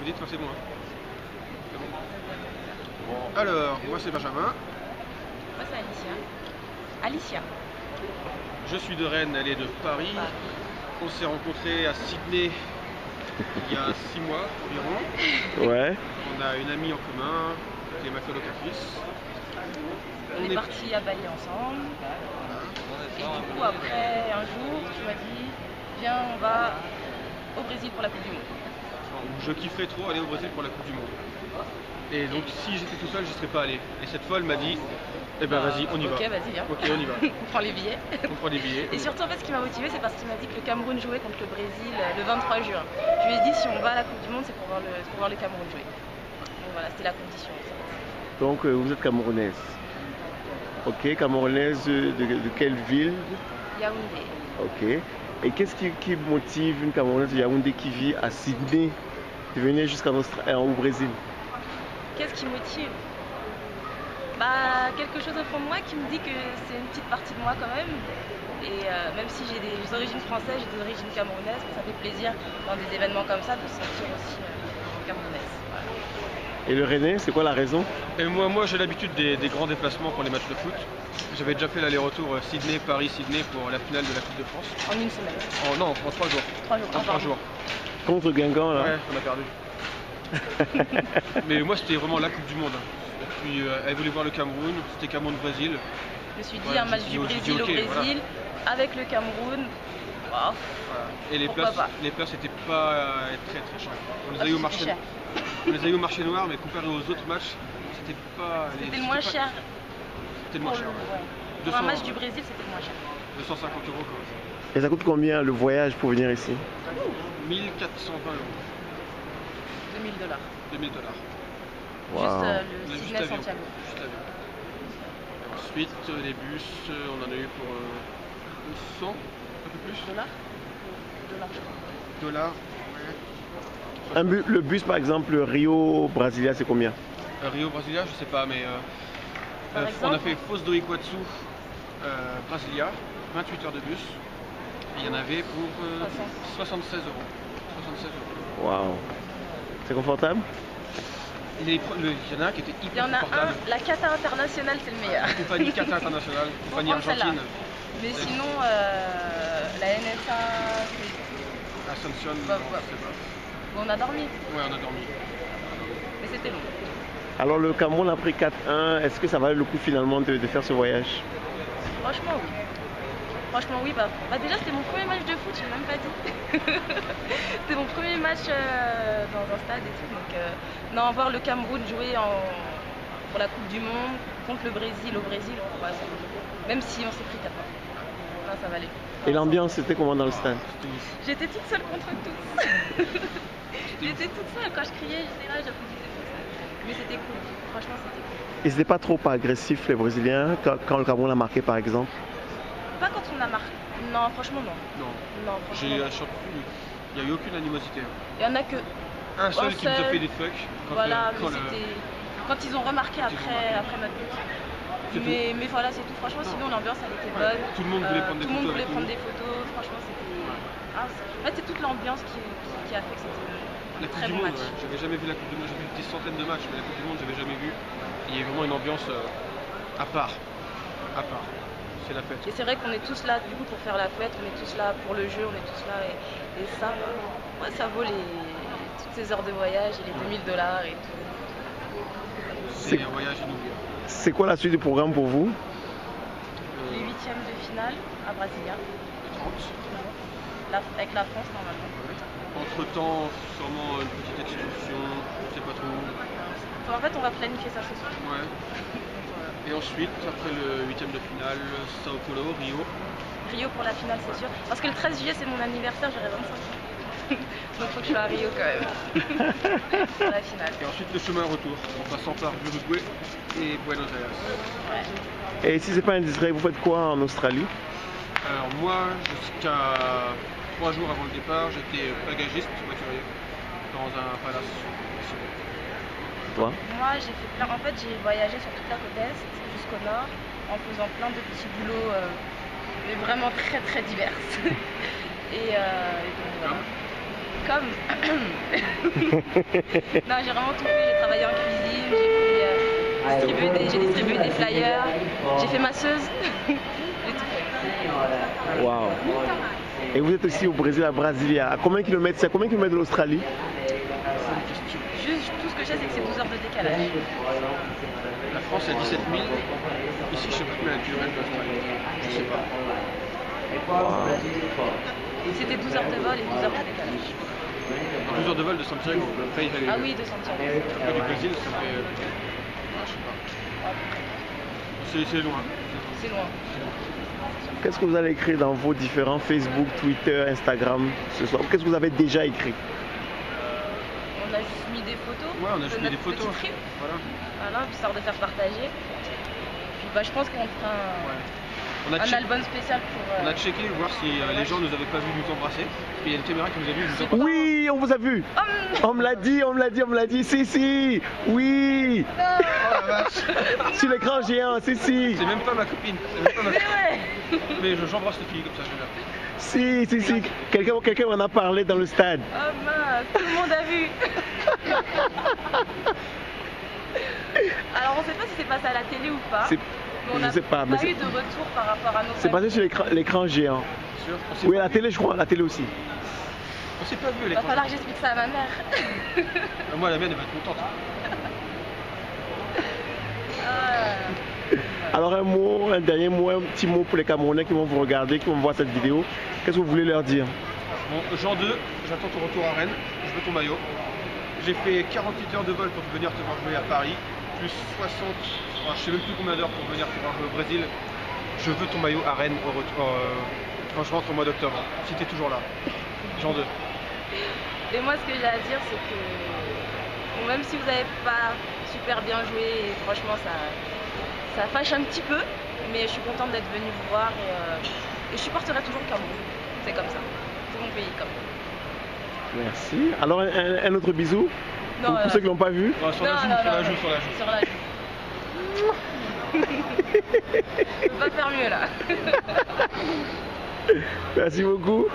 vous dites quand c'est bon. Hein. C'est bon. Bon, alors, moi c'est Benjamin. Moi c'est Alicia. Alicia. Je suis de Rennes, elle est de Paris. On s'est rencontrés à Sydney il y a 6 mois environ. Ouais. On a une amie en commun qui est ma colocatrice. On est partis à Bali ensemble. Et du coup après un jour tu m'as dit viens on va au Brésil pour la Coupe du Monde. Je kifferais trop aller au Brésil pour la Coupe du Monde. Et donc si j'étais tout seul je ne serais pas allé. Et cette folle m'a dit eh ben vas-y on y va. Ok vas-y viens. Ok on y va. On prend les billets. On prend les billets. Et surtout en fait ce qui m'a motivé c'est parce qu'il m'a dit que le Cameroun jouait contre le Brésil le 23 juin. Je lui ai dit si on va à la Coupe du Monde c'est pour voir le Cameroun jouer. Donc voilà c'était la condition. Donc vous êtes camerounaise. Ok, camerounaise de quelle ville? Yaoundé. Ok. Et qu'est-ce qui motive une Camerounaise de Yaoundé qui vit à Sydney de venir au Brésil? Qu'est-ce qui motive? Bah, quelque chose au fond de moi qui me dit que c'est une petite partie de moi quand même. Et même si j'ai des origines françaises, j'ai des origines camerounaises, ça fait plaisir dans des événements comme ça de se sentir aussi camerounaise. Voilà. Et le Rennais, c'est quoi la raison? Et moi j'ai l'habitude des grands déplacements pour les matchs de foot. J'avais déjà fait l'aller-retour Sydney-Paris-Sydney pour la finale de la Coupe de France. En une semaine? Non, en 3 jours. 3 jours. En 3 jours. Contre Guingamp là? Ouais, on a perdu. Mais moi c'était vraiment la Coupe du Monde. Et puis elle voulait voir le Cameroun, c'était Cameroun-Brésil. Je me suis dit un match du Brésil au Brésil voilà. Avec le Cameroun. Wow. Voilà. Et les places c'était pas très cher. On les a eu au marché. On les a eu au marché noir, mais comparé aux autres matchs, c'était pas. C'était le moins cher. C'était le moins cher. Ouais. Pour un match du Brésil, c'était le moins cher. 250 € quoi. Et ça coûte combien le voyage pour venir ici? 1420 €. 2000 $. 2000 $. Wow. Juste le Sydney Santiago. Juste l'avion. Ensuite, les bus, on en a eu pour 100, un peu plus. Dollars. Ouais. Le bus par exemple, Rio-Brasilia, c'est combien? Rio-Brasilia, je sais pas, mais on a fait Foz do Iguaçu, Brasilia, 28 heures de bus. Et il y en avait pour 76 €. 76 €. Waouh. C'est confortable? Il y en a un qui était hyper confortable. Il y en a un, la Qatar International c'est le meilleur. La compagnie Qatar International, compagnie argentine. Mais sinon, la NSA, Ascension, je sais pas. On a dormi. Ouais, on a dormi. Mais c'était long. Alors le Cameroun a pris 4-1, est-ce que ça valait le coup finalement de faire ce voyage? Franchement oui. Franchement oui, bah déjà c'était mon premier match de foot, je l'ai même pas dit. C'était mon premier match dans un stade et tout. Donc non, voir le Cameroun jouer pour la Coupe du Monde contre le Brésil au Brésil, ouais, même si on s'est pris 4 points. Non, ça valait. Et l'ambiance c'était comment dans le stade? J'étais toute seule contre tous. J'étais toute seule, quand je criais, j'étais là, j'applaudissais pour ça. Mais c'était cool, franchement c'était cool. Et c'était pas trop agressif les Brésiliens quand le Cameroun a marqué par exemple? Pas quand on a marqué. Non, franchement non. Non, franchement. Il n'y a eu aucune animosité. Il y en a que un seul qui nous a fait des fucks. Voilà, quand ils ont remarqué après notre but. Mais voilà, c'est tout. Franchement, sinon l'ambiance elle était bonne. Tout le monde voulait prendre des photos. Franchement, c'était. En fait, c'est toute l'ambiance qui a fait que c'était un très bon match. Ouais. J'avais jamais vu la Coupe du Monde. J'ai vu des centaines de matchs, mais la Coupe du Monde, j'avais jamais vu. Il y a vraiment une ambiance à part. C'est la fête. Et c'est vrai qu'on est tous là du coup pour faire la fête, on est tous là pour le jeu, on est tous là et ça, ouais, ça vaut toutes ces heures de voyage et les 2000 $ et tout. C'est un voyage inoubliable. C'est quoi la suite du programme pour vous? Les 8e de finale à Brasilia. Le 30. Avec la France normalement. Ouais. Entre temps, sûrement une petite excursion, je sais pas trop. En fait, on va planifier ça ce soir. Ouais. Et ensuite, après le 8e de finale, Sao Paulo, Rio. Rio pour la finale, c'est sûr. Parce que le 13 juillet, c'est mon anniversaire, j'aurai 25 ans. Donc faut que je sois à Rio quand même. Pour la finale. Et ensuite, le chemin retour, en passant par l'Uruguay et Buenos Aires. Ouais. Et si c'est pas indiscret, vous faites quoi en Australie? Alors moi, jusqu'à 3 jours avant le départ, j'étais bagagiste voiturier dans un palace. Toi? Moi, j'ai voyagé sur toute la côte est jusqu'au nord en faisant plein de petits boulots, mais vraiment très très divers. Et donc, voilà. Comme Non, j'ai vraiment tout fait. J'ai travaillé en cuisine, j'ai distribué des flyers, j'ai fait masseuse. J'ai tout fait. Waouh. Et vous êtes aussi au Brésil, à Brasilia. À combien de kilomètres? C'est à combien de kilomètres de l'Australie? Juste, tout ce que je sais, c'est que c'est 12 heures de décalage. La France est 17 000. Ici, je sais pas combien de kilomètres de l'Australie. Je sais pas. C'était 12 heures de vol et 12 heures de décalage. 12 heures de vol de Santiago. Après, il fallait Ah oui, de Santiago. après du Brésil, ça fait. Je sais pas. C'est loin. C'est loin. Qu'est-ce que vous allez écrire dans vos différents Facebook, Twitter, Instagram ce soir? Qu'est-ce que vous avez déjà écrit? On a juste mis des photos. Ouais, on a juste mis des photos. Trip. Voilà. Histoire de faire partager. Puis bah, je pense qu'on fera un album spécial pour. On a checké, voir si les gens nous avaient pas vu nous embrasser. Puis il y a une caméra qui nous a vu nous embrasser. Oui, on vous a vu. On me l'a dit, on me l'a dit, on me l'a dit. Si, oui. Oh la vache. Sur l'écran géant, si. C'est même pas ma copine. Mais j'embrasse les filles comme ça, je vais faire. Si. Quelqu'un m'en a parlé dans le stade. Oh mince, tout le monde a vu. Alors on sait pas si c'est passé à la télé ou pas. Mais je sais pas. On a eu de retour par rapport à nos. C'est passé sur l'écran géant. Sûr, oui, à la télé, je crois, à la télé aussi. On s'est pas vu à Il va l'écran. falloir que j'explique ça à ma mère. Moi, la mienne, elle va être contente. Alors un dernier mot, un petit mot pour les Camerounais qui vont vous regarder, qui vont voir cette vidéo. Qu'est-ce que vous voulez leur dire? Bon, Jean 2, j'attends ton retour à Rennes. Je veux ton maillot. J'ai fait 48 heures de vol pour venir te voir jouer à Paris, plus 60, enfin, je sais même plus combien d'heures pour venir te voir jouer au Brésil. Je veux ton maillot à Rennes quand je rentre au mois d'octobre, si tu es toujours là. Jean 2. Et moi, ce que j'ai à dire, c'est que bon, même si vous n'avez pas super bien joué, et franchement, ça fâche un petit peu, mais je suis contente d'être venue vous voir et je supporterai toujours le Cameroun. C'est comme ça. C'est mon pays, comme ça. Merci. Alors un autre bisou pour ceux qui l'ont pas vu. Non, sur la joue. Sur la joue. Je peux pas faire mieux là. Merci beaucoup.